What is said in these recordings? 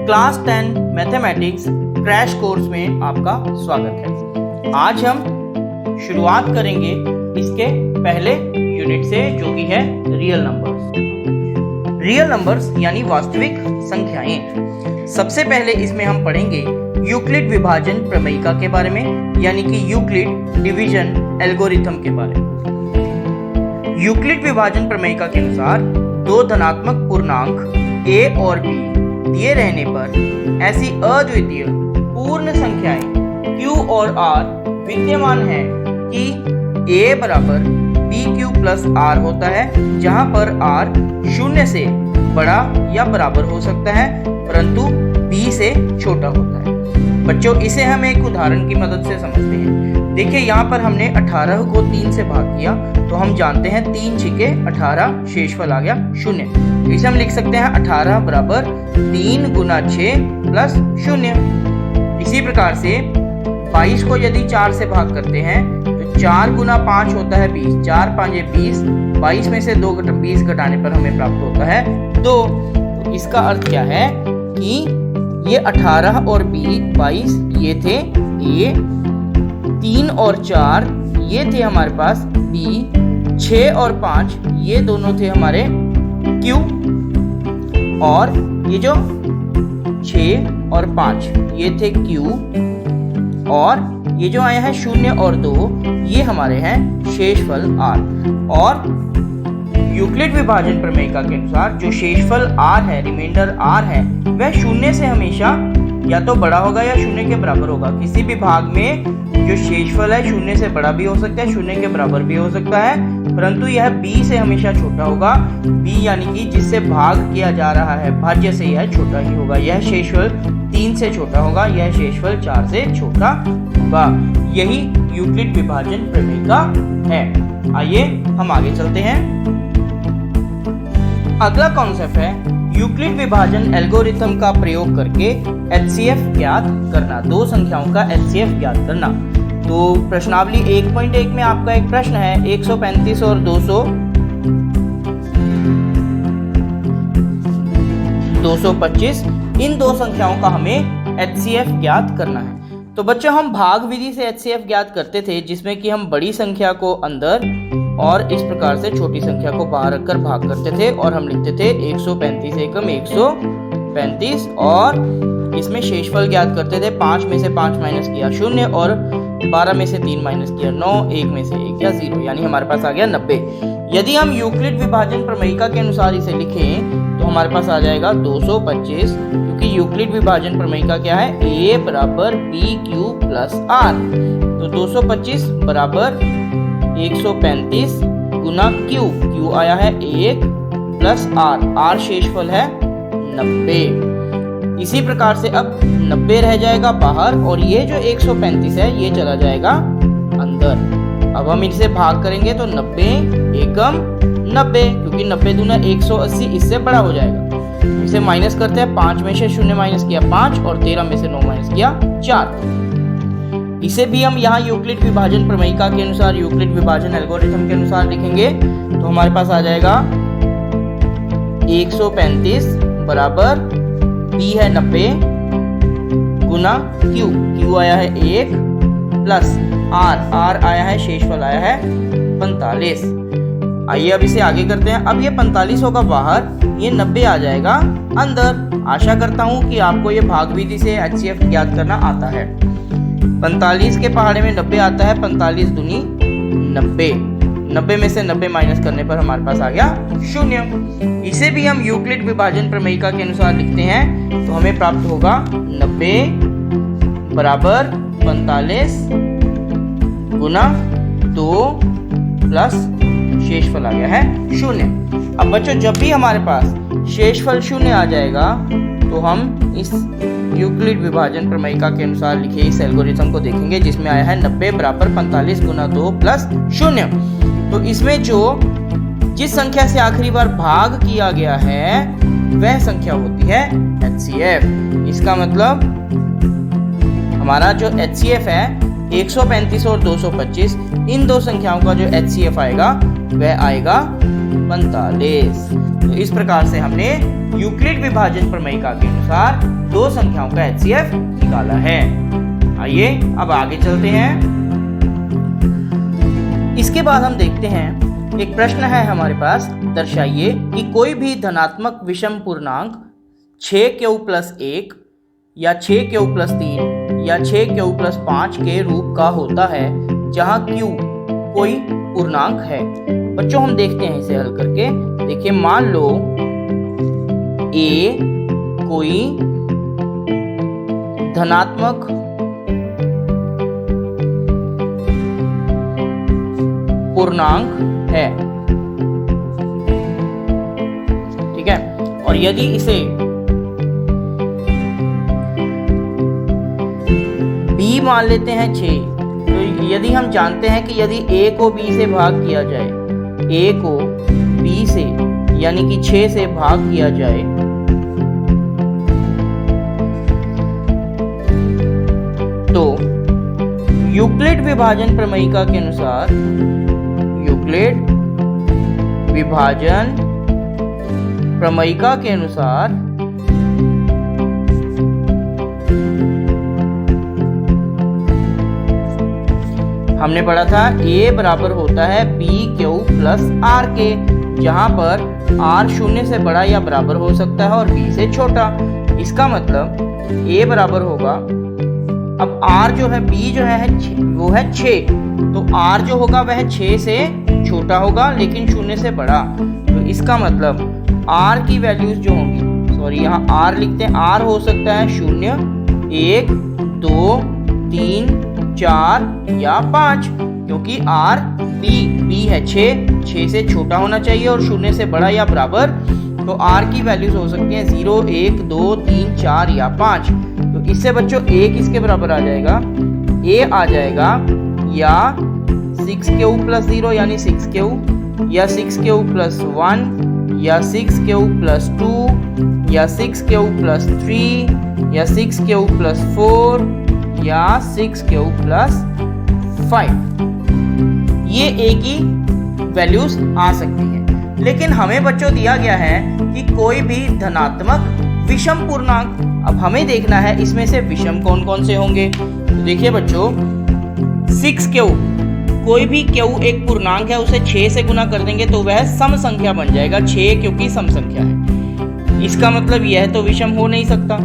Class 10 mathematics crash course में आपका स्वागत है। आज हम शुरुआत करेंगे इसके पहले यूनिट से, जो कि है रियल नंबर्स। रियल नंबर्स यानी वास्तविक संख्याएं। सबसे पहले इसमें हम पढ़ेंगे यूक्लिड विभाजन प्रमेयिका के बारे में, यानी कि यूक्लिड डिवीजन एल्गोरिथम के बारे में। यूक्लिड विभाजन प्रमेयिका के अनुसार दो धनात्मक पूर्णांक a और b दिए रहने पर ऐसी अद्वितीय पूर्ण संख्याएं q और r विद्यमान है कि a बराबर bq प्लस r होता है, जहां पर r शून्य से बड़ा या बराबर हो सकता है परंतु b से छोटा होता है। बच्चों, इसे हम एक उदाहरण की मदद से समझते हैं। देखिए, यहाँ पर हमने 18 को 3 से भाग किया तो हम जानते हैं 3 छिके 18, शेषफल आ गया 0। इसे हम लिख सकते हैं 18 बराबर 3 गुना 6 प्लस 0। इसी प्रकार से 22 को यदि 4 से भाग करते हैं तो 4 गुना 5 होता है 20, 4 5 20, 22 में से 20 घटाने पर हमें प्राप्त होता है 2। तो इसका अर्थ क्या है कि ये 18 और 22 ये थे A, 3 और 4 ये थे हमारे पास B, 6 और 5 ये दोनों थे हमारे Q, और ये जो 6 और 5 ये थे Q, और ये जो आया है 0 और 2 ये हमारे हैं शेषफल R। और यूक्लिड विभाजन प्रमेयिका के अनुसार जो शेषफल R है, रिमाइंडर R है, वह 0 से हमेशा या तो बड़ा होगा या 0 के बराबर होगा। किसी भी भाग में जो शेषफल है 0 से बड़ा भी हो सकता है, 0 के बराबर भी हो सकता है, परंतु यह b से हमेशा छोटा होगा। b यानी कि जिससे भाग किया जा रहा है भाज्य से यह छोटा ही होगा। यह शेषफल 3 से छोटा होगा, यह शेषफल 4 से छोटा होगा। यही यूक्लिड विभाजन प्रमेयिका है। आइए हम आगे चलते हैं। अगला कॉन्सेप्ट है यूक्लिड विभाजन एल्गोरिथम का प्रयोग करके HCF ज्ञात करना, दो संख्याओं का HCF ज्ञात करना। तो प्रश्नावली 1.1 में आपका एक प्रश्न है 135 और 225, इन दो संख्याओं का हमें HCF ज्ञात करना है। तो बच्चों, हम भाग विधि से HCF ज्ञात करते थे, जिसमें कि हम बड़ी संख्या को अंदर और इस प्रकार से छोटी संख्या को बाहर रखकर भाग करते थे, और हम लिखते थे 135 एकम 135, और इसमें शेषफल ज्ञात करते थे। 5 में से 5 माइनस किया 0, और 12 में से 3 माइनस किया 9, 1 में से 1 या 0, यानी हमारे पास आ गया 90। यदि हम यूक्लिड विभाजन प्रमेयिका के अनुसार इसे लिखें तो हमारे पास आ जाएगा 225, क्योंकि यूक्लिड विभाजन प्रमेयिका क्या है, a बराबर bq प्लस r। तो 225 बराबर 135 गुना q आया है 1 प्लस r शेषफल है 90। इसी प्रकार से अब 90 रह जाएगा बाहर, और ये जो 135 है ये चला जाएगा अंदर। अब हम इसे भाग करेंगे तो 90 एकम 90, क्योंकि 90 दूना 180, इससे बड़ा हो जाएगा। इसे माइनस करते हैं, 5 में से 0 माइनस किया 5, और 13 में से 9 माइनस किया 4। इसे भी हम यहाँ यूक्लिड विभाजन प्रमेयिका के अनुसार, यूक्लिड विभाजन एल्गोरिथम के अनुसार लिखेंगे तो हमारे पास आ जाएगा 135 बराबर b है 90 गुना q आया है 1 प्लस r आया है, शेषफल आया है 45। आइए अब इसे आगे करते हैं। अब ये 45 होगा बाहर, ये 90 आ जाएगा अंदर। आशा करता हूँ कि आपको ये भाग विधि से HCF ज्ञात करना आता है। 45 के पहाड़े में 90 आता है, 45 दूनी 90, 90 में से 90 माइनस करने पर हमारे पास आ गया 0। इसे भी हम यूक्लिड विभाजन प्रमेयिका के अनुसार लिखते हैं तो हमें प्राप्त होगा 90 बराबर 45 गुना 2 प्लस शेषफल आ गया है 0। अब बच्चों, जब भी हमारे पास शेषफल 0 आ जाएगा तो हम इस यूक्लिड विभाजन प्रमेयिका के अनुसार लिखे इस एल्गोरिथम को देखेंगे, जिसमें आया है 90 बराबर 45 गुना 2 प्लस 0। तो इसमें जिस संख्या से आखिरी बार भाग किया गया है वह संख्या होती है HCF। इसका मतलब हमारा जो HCF है 135 और 225, इन दो संख्याओं का जो HCF आएगा वह आएगा 45। तो इस प्रकार से हमने यूक्लिड विभाजन प्रमेयिका के अनुसार दो संख्याओं का HCF निकाला है। आइए अब आगे चलते हैं। इसके बाद हम देखते हैं, एक प्रश्न है हमारे पास, दर्शाइए कि कोई भी धनात्मक विषम पूर्णांक 6q+1 या 6q+3 या 6q+5 के रूप का होता है जहां q कोई पूर्णांक है। बच्चों हम देखते हैं इसे हल करके। देखिए मान लो a कोई धनात्मक पूर्णांक है, ठीक है, और यदि इसे b मान लेते हैं 6, तो यदि हम जानते हैं कि यदि a को b से भाग किया जाए, a को b से यानी कि 6 से भाग किया जाए, तो यूक्लिड विभाजन प्रमेयिका के अनुसार, यूक्लिड विभाजन प्रमेयिका के अनुसार हमने पढ़ा था a बराबर होता है bq+r के, जहां पर r शून्य से बड़ा या बराबर हो सकता है और b से छोटा। इसका मतलब a बराबर होगा, अब r जो है, b जो है वो है 6, तो r जो होगा वह 6 से छोटा होगा लेकिन शून्य से बड़ा। तो इसका मतलब r की वैल्यूज जो होंगी, सॉरी यहाँ r लिखते हैं, r हो सकता है 0, 1, 2, 3, 4 या 5, क्योंकि r b है 6 से छोटा होना चाहिए और शून्य से बड़ा या बराबर। तो r की वैल्यूज हो सकती हैं 0, 1, 2, 3, 4 या 5। तो इससे बच्चों a किसके बराबर आ जाएगा, a आ जाएगा या 6q+0 यानी 6q, या 6q+1 या 6q+2 या 6q+3 या 6q+4 या 6q+5, ये a की वैल्यूज आ सकती है। लेकिन हमें बच्चों दिया गया है कि कोई भी धनात्मक विषम पूर्णांक, अब हमें देखना है इसमें से विषम कौन कौन से होंगे। तो देखिए बच्चों 6q, कोई भी q एक पूर्णांक है, उसे 6 से गुना कर देंगे तो वह सम संख्या बन जाएगा, 6 क्योंकि सम संख्या है। इसका मतलब यह तो विषम हो नहीं सकता।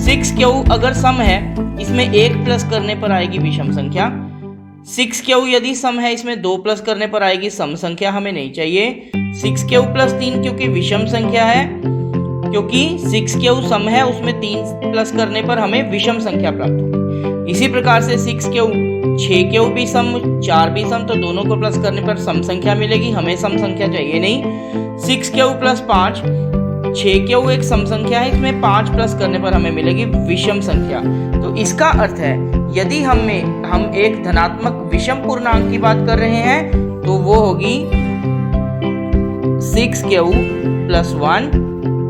6q अगर सम है, इसमें 1 प्लस करने पर आएगी विषम संख्या। 6q यदि सम है, इसमें 2 प्लस करने पर आएगी सम संख्या, हमें नहीं चाहिए। 6q+3 क्योंकि विषम संख्या है, क्योंकि 6q सम है, उसमें 3 प्लस करने पर हमें विषम संख्या प्राप्त होगी। इसी प्रकार से 6q, 6q भी सम, 4 भी सम, तो दोनों को प्लस करने पर सम संख्या मिलेगी, हमें सम संख्या चाहिए नहीं। 6q+5, 6q एक सम संख्या है, इसमें 5 प्लस करने पर हमें मिलेगी विषम संख्या। तो इसका अर्थ है यदि हम एक धनात्मक विषम पूर्णांक की बात कर रहे हैं तो वो होगी 6q+1,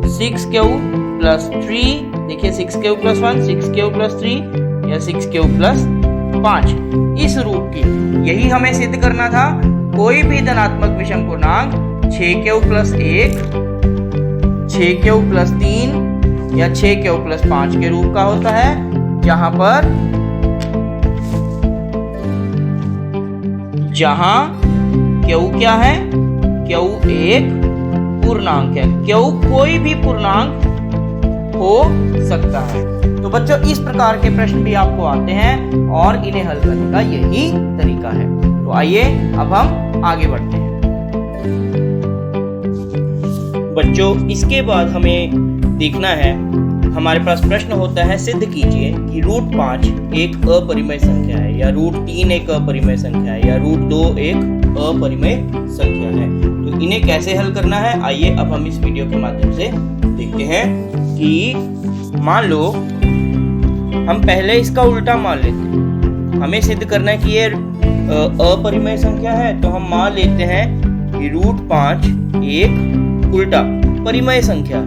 6q+3, देखिए 6q+1, 6q+3 या 6q+5, इस रूप की। यही हमें सिद्ध करना था। कोई भी धनात्मक विषम पूर्णांक 6q+1, 6q+3 या 6q+5 के रूप का होता है, जहां q क्या है, q एक पूर्णांक है, q कोई भी पूर्णांक हो सकता है। तो बच्चों इस प्रकार के प्रश्न भी आपको आते हैं और इन्हें हल करने का यही तरीका है। तो आइए अब हम आगे बढ़ते हैं। बच्चों इसके बाद हमें देखना है, हमारे पास प्रश्न होता है सिद्ध कीजिए कि √5 एक अपरिमेय संख्या है, या √3 एक अपरिमेय संख्या है, या √2 एक अपरिमेय संख्या है। तो इन्हें कैसे हल करना है, आइए अब हम इस वीडियो के माध्यम से देखते हैं। कि मान लो हम पहले इसका उल्टा मान लेते हैं, हमें सिद्ध करना है कि ये अपरिमेय संख्या है, तो हम मान लेते हैं कि √5 एक उल्टा परिमेय संख्या।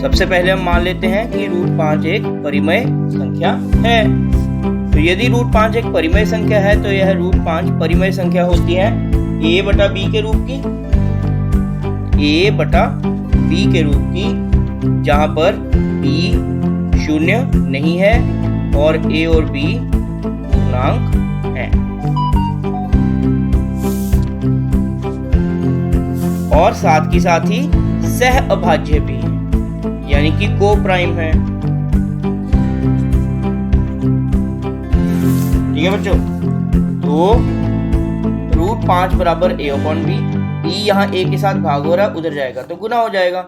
सबसे पहले हम मान लेते हैं कि √5 एक परिमेय संख्या है। तो यदि √5 एक परिमेय संख्या है तो यह √5 परिमेय संख्या होती है। a बटा b के रूप की, a बटा b के रूप की, जहां पर b शून्य नहीं है और a और b पूर्णांक हैं, और साथ ही सह अभाज्य भी है, यानी कि को प्राइम है। ठीक है बच्चों, तो √5 बराबर a अपॉन b, b यहाँ a के साथ भाग हो रहा है, उधर जाएगा तो गुना हो जाएगा,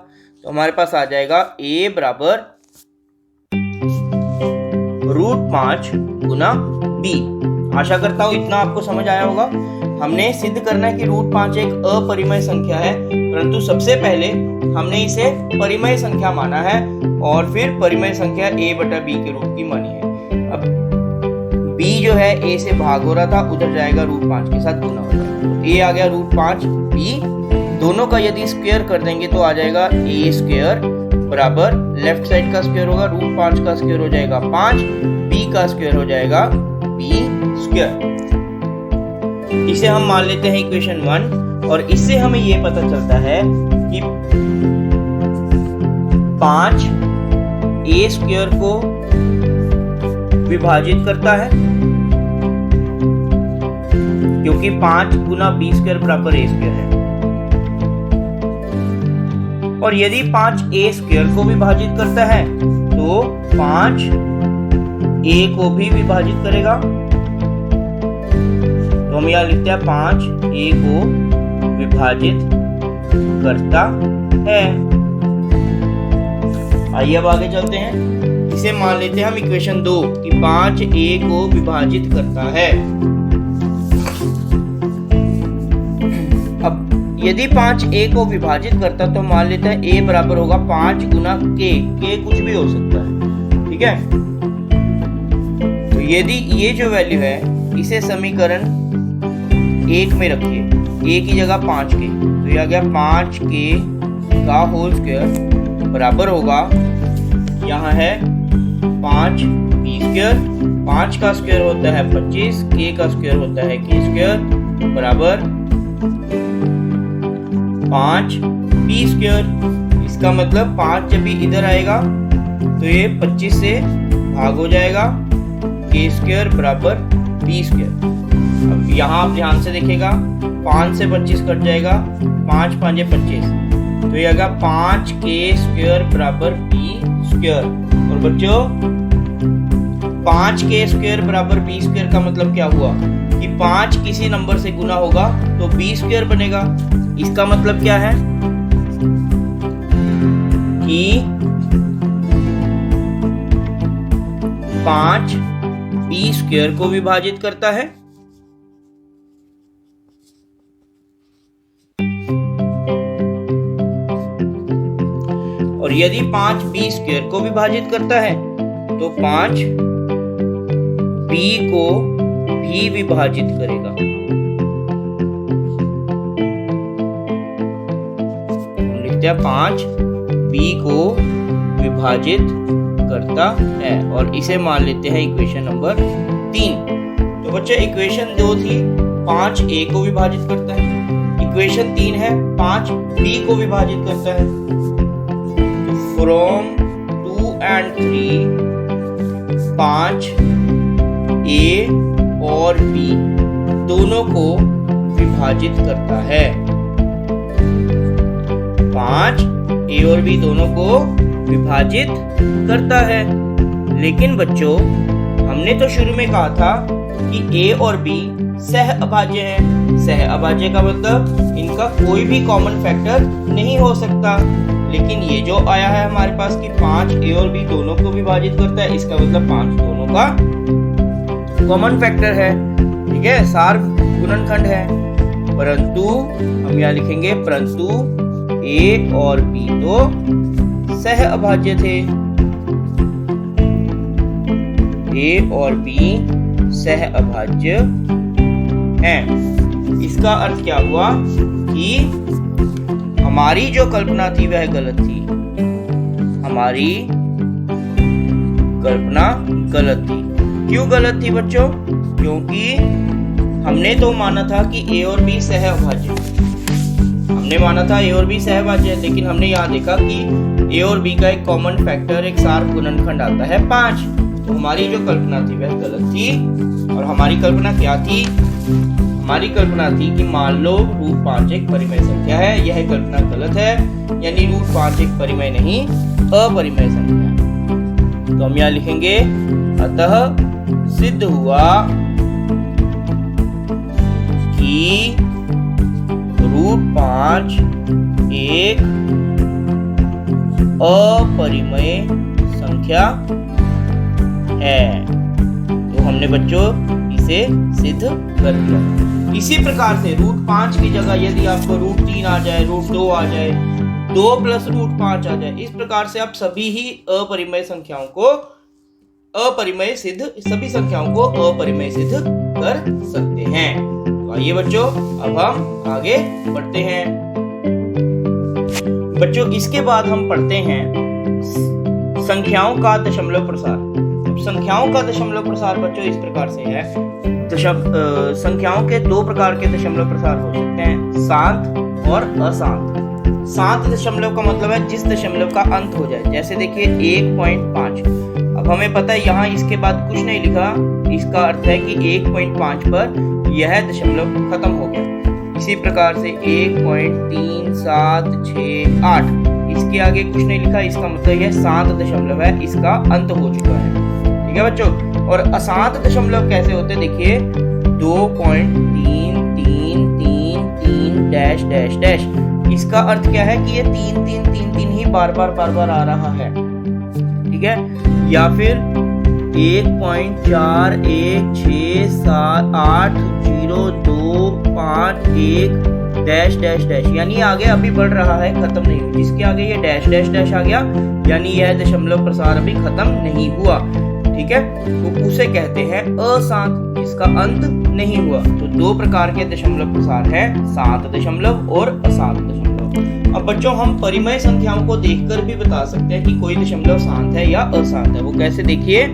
तो हमारे पास आ जाएगा a बराबर √5 गुना b। आशा करता हूं इतना आपको समझ आया होगा। हमने सिद्ध करना है कि √5 एक अपरिमेय संख्या है, परंतु सबसे पहले हमने इसे परिमेय संख्या माना है और फिर परिमेय संख्या a बटा b के रूप की मानी है। अब b जो है a से भाग हो रहा था, उधर जाएगा √5 के साथ गुना हो जाएगा, तो a आ गया √5, b दोनों का यदि स्क्वायर कर देंगे तो आ जाएगा a स्क्वायर बराबर लेफ्ट साइड का स्क्वायर होगा √5 का स्क्वायर हो जाएगा 5, b का स्क्वायर हो जाएगा b स्क्वायर। इसे हम मान लेते हैं इक्वेशन 1, और इससे हमें यह पता चलता है कि 5 a स्क्वायर को विभाजित करता है, क्योंकि 5 गुना b स्क्वायर बराबर a स्क्वायर है, और यदि 5 a स्क्वायर को विभाजित करता है तो 5 a को भी विभाजित करेगा, तो हम यहां लिखते हैं 5 a को विभाजित करता है। आइए अब आगे चलते हैं, इसे मान लेते हैं हम इक्वेशन 2 कि 5 a को विभाजित करता है। अब यदि 5 a को विभाजित करता तो मान लेते हैं a बराबर होगा 5 गुना k कुछ भी हो सकता है, ठीक है। तो यदि ये जो वैल्यू है इसे समीकरण 1 में रखिए, a की जगह 5k, तो ये आ गया 5k का होल स्क्वायर बराबर होगा, यहाँ है 5 b स्क्वायर, 5 का स्क्वायर होता है 25, k का स्क्वायर होता है k स्क्वायर बराबर 5 b स्क्वायर। इसका मतलब 5 जब भी इधर आएगा तो ये 25 से भाग हो जाएगा, k स्क्वायर बराबर b स्क्वायर। अब यहाँ आप ध्यान से देखिएगा, 5 से 25 कट जाएगा, 5 5 25, तो ये आएगा 5k स्क्वायर बराबर b स्क्वायर। और बच्चों 5k स्क्वायर बराबर b स्क्वायर का मतलब क्या हुआ कि 5 किसी नंबर से गुना होगा तो b स्क्वायर बनेगा। इसका मतलब क्या है कि 5 b स्क्वायर को विभाजित करता है, और यदि 5 b स्क्वायर को विभाजित करता है तो 5 b को भी विभाजित करेगा। हम लिखते हैं 5 b को विभाजित करता है, और इसे मान लेते हैं इक्वेशन नंबर 3। तो बच्चे इक्वेशन 2 थी 5 a को विभाजित करता है, इक्वेशन 3 है 5 b को विभाजित करता है। फ्रॉम 2 and 3 5 a और b दोनों को विभाजित करता है, 5 a और b दोनों को विभाजित करता है। लेकिन बच्चों हमने तो शुरू में कहा था कि a और b सह अभाज्य है। सह अभाज्य का मतलब इनका कोई भी कॉमन फैक्टर नहीं हो सकता, लेकिन ये जो आया है हमारे पास कि 5 a और b दोनों को विभाजित करता है, इसका मतलब 5 दोनों का कॉमन फैक्टर है, ठीक है, सार गुणनखंड है। परंतु हम यहाँ लिखेंगे परंतु a और b तो सह अभाज्य थे, a और b सह अभाज्य हैं। इसका अर्थ क्या हुआ कि हमारी जो कल्पना थी वह गलत थी, हमारी कल्पना गलत थी। क्यों गलत थी बच्चों? क्योंकि हमने तो माना था कि a और b सहअभाज्य, हमने माना था a और b सहअभाज्य, लेकिन हमने यहाँ देखा कि a और b का एक कॉमन फैक्टर, एक सार गुणनखंड आता है 5। तो हमारी जो कल्पना थी वह गलत थी। और हमारी कल्पना क्या थी? हमारी कल्पना थी कि मान लो √5 एक परिमेय संख्या है। यह कल्पना गलत है, यानी √5 एक परिमेय नहीं, अपरिमेय संख्या। तो हम यहाँ लिखेंगे अतः सिद्ध हुआ कि √5 एक अपरिमेय संख्या है। तो हमने बच्चों इसे सिद्ध कर दिया। इसी प्रकार से √5 की जगह यदि आपको √3 आ जाए, √2 आ जाए, 2 + √5 आ जाए, इस प्रकार से आप सभी संख्याओं को अपरिमेय सिद्ध कर सकते हैं। तो आइए बच्चों, अब हम आगे बढ़ते हैं। बच्चों, इसके बाद हम पढ़ते हैं संख्याओं का दशमलव प्रसार। अब संख्याओं का दशमलव प्रसार बच्चों इस प्रकार से है। संख्याओं के 2 प्रकार के दशमलव प्रसार हो सकते हैं, शांत और अशांत। शांत दशमलव का मतलब है जिस दशमलव का अंत हो जाए। जैसे देखिए 1.5। अब हमें पता है यहाँ इसके बाद कुछ नहीं लिखा, इसका अर्थ है कि 1.5 पर यह दशमलव खत्म हो गया। इसी प्रकार से 1.3768, इसके आगे कुछ नहीं लिखा, इसका मतलब यह शांत दशमलव है, इसका अंत हो चुका है। ठीक है बच्चों। और अशांत दशमलव कैसे होते हैं? देखिए 2.3333 इसका अर्थ क्या है कि ये 3 ही बार बार आ रहा है। ठीक है। या फिर 1.4168025 यानी आगे अभी बढ़ रहा है, खत्म नहीं हुई। जिसके आगे ये डैश डैश डैश आ गया, यानी यह दशमलव प्रसार अभी खत्म नहीं हुआ। ठीक है, तो उसे कहते हैं अशांत, इसका अंत नहीं हुआ। तो 2 प्रकार के दशमलव प्रसार है, शांत दशमलव और अशांत दशमलव। अब बच्चों, हम परिमेय संख्याओं को देखकर भी बता सकते हैं कि कोई दशमलव शांत है या अशांत है। वो कैसे? देखिए,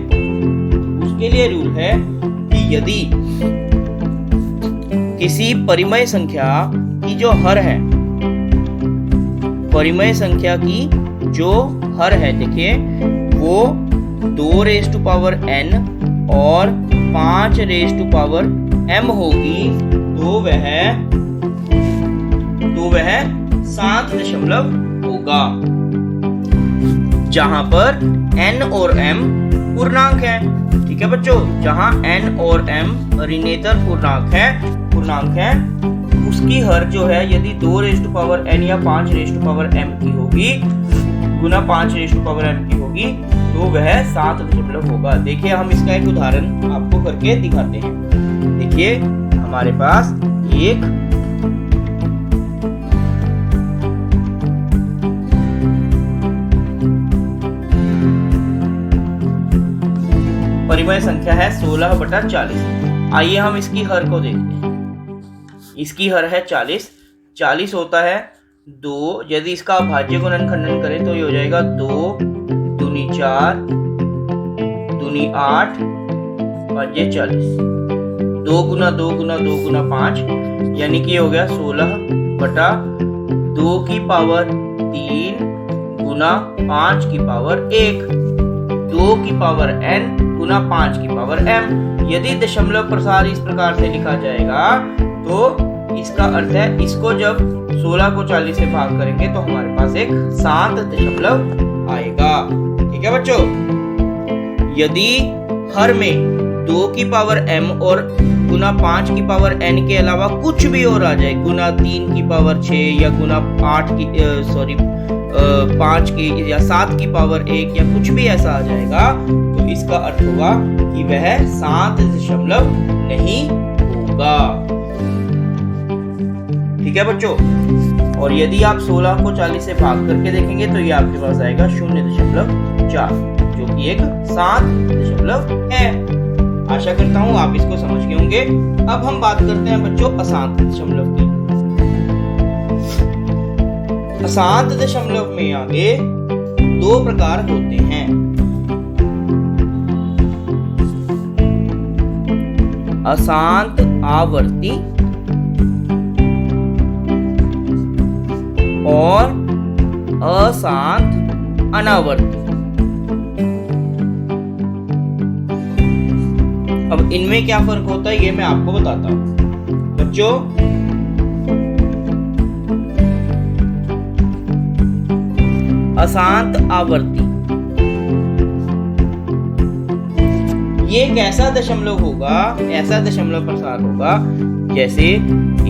उसके लिए रूल है कि यदि किसी परिमेय संख्या की जो हर है, परिमेय संख्या की जो हर है, देखिए वो 2n और 5m होगी, तो वह शांत दशमलव होगा, जहां पर n और m पूर्णांक है। ठीक है बच्चों, जहां n और m ऋणेतर पूर्णांक है, उसकी हर जो है यदि 2n या 5m की होगी, गुना 5m की होगी, तो वह 7 दशमलव होगा। देखिए, हम इसका एक उदाहरण आपको करके दिखाते हैं। देखिए, हमारे पास एक परिमेय संख्या है 16/40। आइए हम इसकी हर को देखते हैं। इसकी हर है 40। 40 होता है 2, यदि इसका अभाज्य गुणनखंडन करें तो ये हो जाएगा 2 दूनी 4 दूनी 8 और ये 40। 2 गुना 2 गुना 2 गुना 5, यानी कि ये हो गया 16/2 की पावर 3 गुना 5 की पावर 1, 2 की पावर n गुना 5 की पावर m। यदि दशमलव प्रसार इस प्रकार से लिखा जाएगा तो इसका अर्थ है इसको जब 16 को 40 से भाग करेंगे तो हमारे पास एक शांत दशमलव आएगा। ठीक है बच्चों, यदि हर में 2 की पावर m और गुना 5 की पावर n के अलावा कुछ भी और आ जाए, गुना 3 की पावर 6 या गुना 5 की या 7 की पावर 1 या कुछ भी ऐसा आ जाएगा, तो इसका अर्थ होगा कि वह शांत दशमलव नहीं होगा। ठीक है बच्चों, और यदि आप 16 को 40 से भाग करके देखेंगे तो ये आपके पास आएगा 0.4, जो कि एक शांत दशमलव है। आशा करता हूं आप इसको समझ गए होंगे। अब हम बात करते हैं बच्चों अशांत दशमलव की। अशांत दशमलव में आगे 2 प्रकार होते हैं, अशांत आवर्ती और अशांत अनावर्ती। अब इनमें क्या फर्क होता है ये मैं आपको बताता हूं बच्चों। अशांत आवर्ती ये एक ऐसा दशमलव होगा, ऐसा दशमलव प्रसार होगा जैसे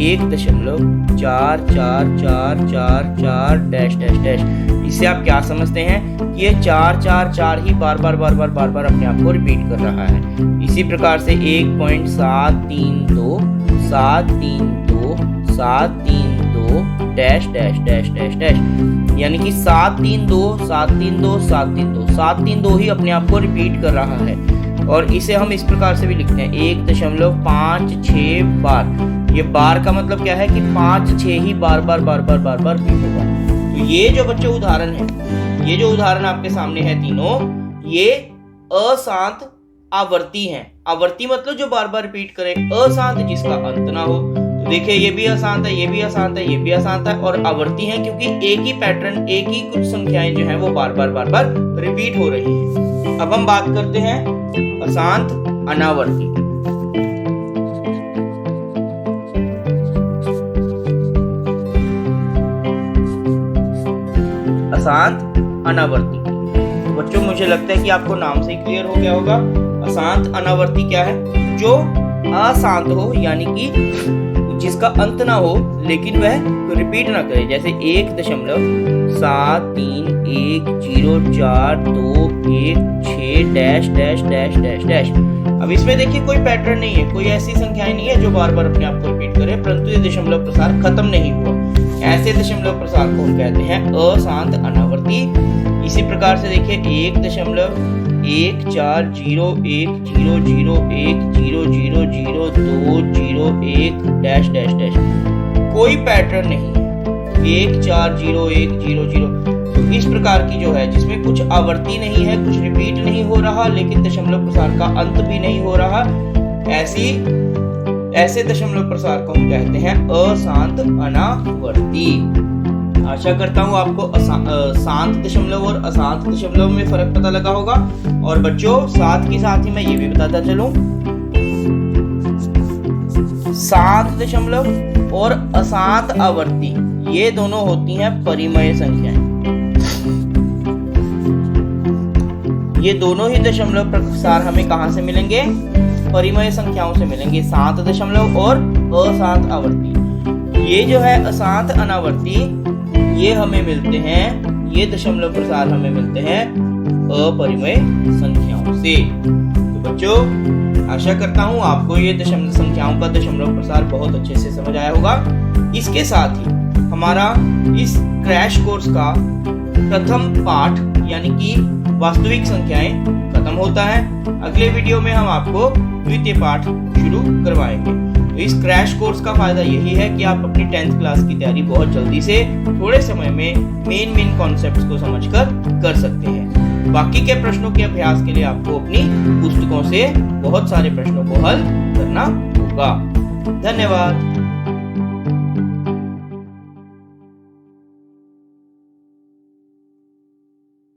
1.444444 डैश डैश डैश। इससे आप क्या समझते हैं कि ये 4 ही बार बार अपने आप को रिपीट कर रहा है। इसी प्रकार से 1.732 732 dash dash dash dash dash, यानी कि 732 ही अपने आप को रिपीट कर रहा है। और इसे हम इस प्रकार से भी लिखते हैं 1.56 बार। ये बार का मतलब क्या है कि 5-6 ही बार बार रिपीट होगा। तो ये जो बच्चों उदाहरण है, ये जो उदाहरण आपके सामने है तीनों, ये अशांत आवर्ती हैं। आवर्ती मतलब जो बार बार रिपीट करे, अशांत जिसका अंत ना हो। तो देखिए ये भी अशांत है, ये भी अशांत है, ये भी अशांत है, और आवर्ती है क्योंकि एक ही पैटर्न, एक ही कुछ संख्याएं जो हैं वो बार बार रिपीट हो रही हैं। अब हम बात करते हैं अशांत अनावर्ती। अशांत अनावर्ती बच्चों मुझे लगता है कि आपको नाम से क्लियर हो गया होगा। अशांत अनावर्ती क्या है? जो अशांत हो, यानी कि जिसका अंत ना हो लेकिन वह रिपीट ना करे। जैसे 1.7310421 dash dash dash dash dash. अब इसमें देखिए कोई पैटर्न नहीं है, कोई ऐसी संख्याएं नहीं है जो बार बार अपने आप को रिपीट करे, परंतु ये दशमलव प्रसार खत्म नहीं हुआ। ऐसे दशमलव प्रसार को हम कहते हैं अशांत अनावर्ती। इसी प्रकार से देखिए 1.140100100201 डैश डैश डैश, कोई पैटर्न नहीं है। 1401000। तो इस प्रकार की जो है जिसमें कुछ आवर्ती नहीं है, कुछ रिपीट नहीं हो रहा, लेकिन दशमलव प्रसार का अंत भी नहीं हो रहा, ऐसे दशमलव प्रसार को हम कहते हैं अशांत अनावर्ती। आशा करता हूँ आपको शांत दशमलव और अशांत दशमलव में फर्क पता लगा होगा। और बच्चों साथ ही मैं ये भी बताता चलूं, शांत दशमलव और अशांत आवर्ती ये दोनों होती हैं परिमेय संख्याएं। ये दोनों ही दशमलव प्रसार हमें कहां से मिलेंगे? परिमेय संख्याओं से मिलेंगे, शांत दशमलव और अशांत आवर्ती। ये जो है अशांत अनावर्ती, ये हमें मिलते हैं, ये दशमलव प्रसार हमें मिलते हैं अपरिमेय संख्याओं से। तो बच्चों आशा करता हूं आपको ये दशमलव संख्याओं का दशमलव प्रसार बहुत अच्छे से समझ आया होगा। इसके साथ ही हमारा इस क्रैश कोर्स का प्रथम पाठ यानी कि वास्तविक संख्याएं खत्म होता है। अगले वीडियो में हम आपको द्वितीय पाठ शुरू करवाएंगे। तो इस क्रैश कोर्स का फायदा यही है कि आप अपनी 10th क्लास की तैयारी बहुत जल्दी से थोड़े समय में मेन कॉन्सेप्ट्स को समझकर कर सकते हैं। बाकी के प्रश्नों के अभ्यास के लिए आपको अपनी पुस्तकों से बहुत सारे प्रश्नों को हल करना होगा। धन्यवाद।